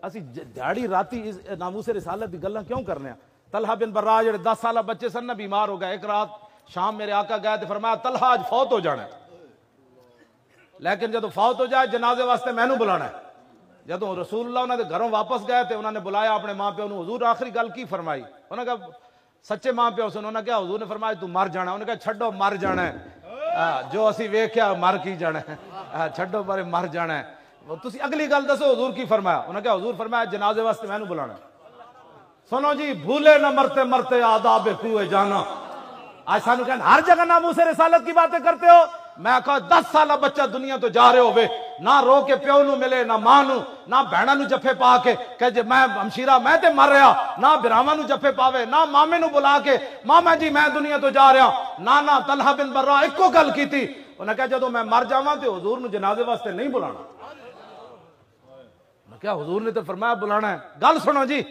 اسی دیہڑی راتی ناموس رسالت دی گلاں کیوں کرنے ہیں؟ طلحہ بن برا جڑے 10 سالہ بچے سن نا بیمار ہو گئے، ایک رات شام میرے آقا گئے تو فرمایا طلحہ آج فوت ہو جانا ہے، لیکن جدو فوت ہو جائے جنازے واسطے مینوں بلانا ہے۔ جدو رسول اللہ انہوں نے گھروں واپس گئے تھے، انہوں نے بلایا اپنے ماں پیو نو، حضور آخری گل کی فرمائی؟ انہوں نے کہا سچے ماں پیو سے، انہوں نے کہا حضور نے فرمایا تو مر جانا ہے۔ انہوں نے کہا چھڈو مر جانا ہے، جو اسی ویکھیا مر کی جانا ہے، چھڈو پر مر جانا ہے، تسی اگلی گل دسو حضور کی فرمایا؟ انہوں نے کہا حضور فرمایا جنازے واسطے مینوں بلانا ہے۔ سنو جی، بھولے نہ مرتے مرتے آداب کوئے جانا۔ آج سانو کہنا ہر جگہ ناموس رسالت کی باتیں کرتے ہو۔ میں کہا 10 سالہ بچہ دنیا تو جا رہے ہوئے، نہ رو کے پیو نو ملے، نہ ماں نو، نہ بہناں نو جفے پا کے کہ جے میں ہمشیرہ میں تے مر رہا، نہ براواں نو جفے پاوے، نہ مامے نو بلا کے ماما جی میں دنیا تو جا رہا، نہ طلحہ بن برا ایکو گل کیتی۔ انہوں نے کہا جدو میں مر جاواں تے حضور نو جنازے واسطے نہیں بلانا۔ میں کہا حضور نے تو فرمایا بلانا ہے۔ گل سنو جی،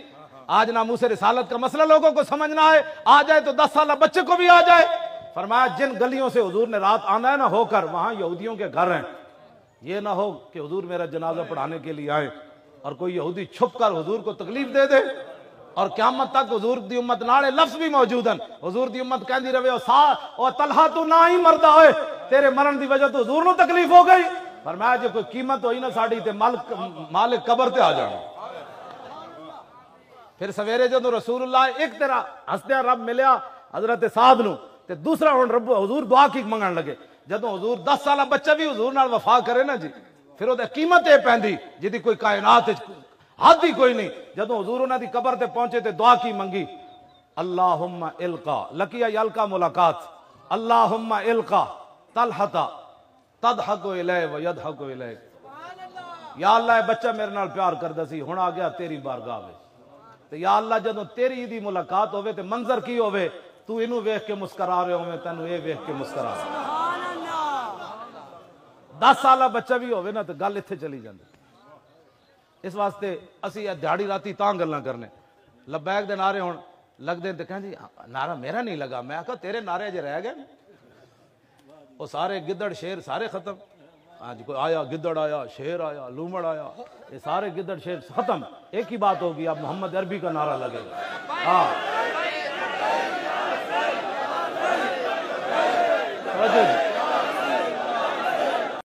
آج ناموس رسالت کا مسئلہ لوگوں کو سمجھنا ہے، آ جائے تو 10 سالہ بچے کو بھی آ جائے۔ فرمایا جن گلیوں سے حضور نے رات آنا ہے نہ ہو کر، وہاں یہودیوں کے گھر ہیں، یہ نہ ہو کہ حضور میرا جنازہ پڑھانے کے لیے آئے اور کوئی یہودی چھپ کر حضور کو تکلیف دے دے، اور قیامت تک حضور دی امت ناڑے لفظ بھی موجود ہیں، حضور دی امت کہندی رہے او طلحہ تو نہ ہی مردہ ہوئے، تیرے مرن دی وجہ تو حضور نو تکلیف ہو گئی۔ فرمایا جے کوئی قیمت ہوئی نہ ساڑی تے مالک قبر تے آ جانا۔ پھر سویرے جدو رسول اللہ ایک تیرا ہستیا رب ملیا حضرت سعد نو، تے دوسرا ہن رب حضور دعا کی منگن لگے۔ جدو حضور 10 سالہ بچہ بھی حضور نال وفا کرے نا جی، پھر وہ قیمت یہ پیندی جدی کوئی کائنات حد ہی کوئی نہیں۔ جدو حضور انہاں دی قبر تے پہنچے تے دعا کی منگی، اللہم القا، لقیا یلقا ملاقات، اللہم القا طلحہ تضحک الیہ و یضحک الیہ۔ یا اللہ اے بچہ میرے نال پیار کردا سی، ہن آ گیا تیری بارگاہ وچ، تے یا اللہ جدو تیری دی ملاقات ہوئے تے منظر کی ہوئے، تو انہوں ویکھ کے مسکرا رہے ہوئے، تینوں اے ویکھ کے مسکرا رہے۔ 10 سالہ بچہ بھی ہوئے نا تو گل اتھے چلی جاندی۔ اس واسطے اسی دیہڑی راتی تاں گلاں کرنے، لبیک دے نعرے ہون لگ دے تے کہیں جی نعرہ میرا نہیں لگا، میں کہا تیرے نعرے جے رہ گئے، وہ سارے گدڑ شیر سارے ختم۔ آج کوئی آیا گدڑ آیا، شیر آیا، لومڑ آیا، یہ سارے گدڑ شیر ختم، ایک ہی بات ہوگی، اب محمد عربی کا نعرہ لگے گا۔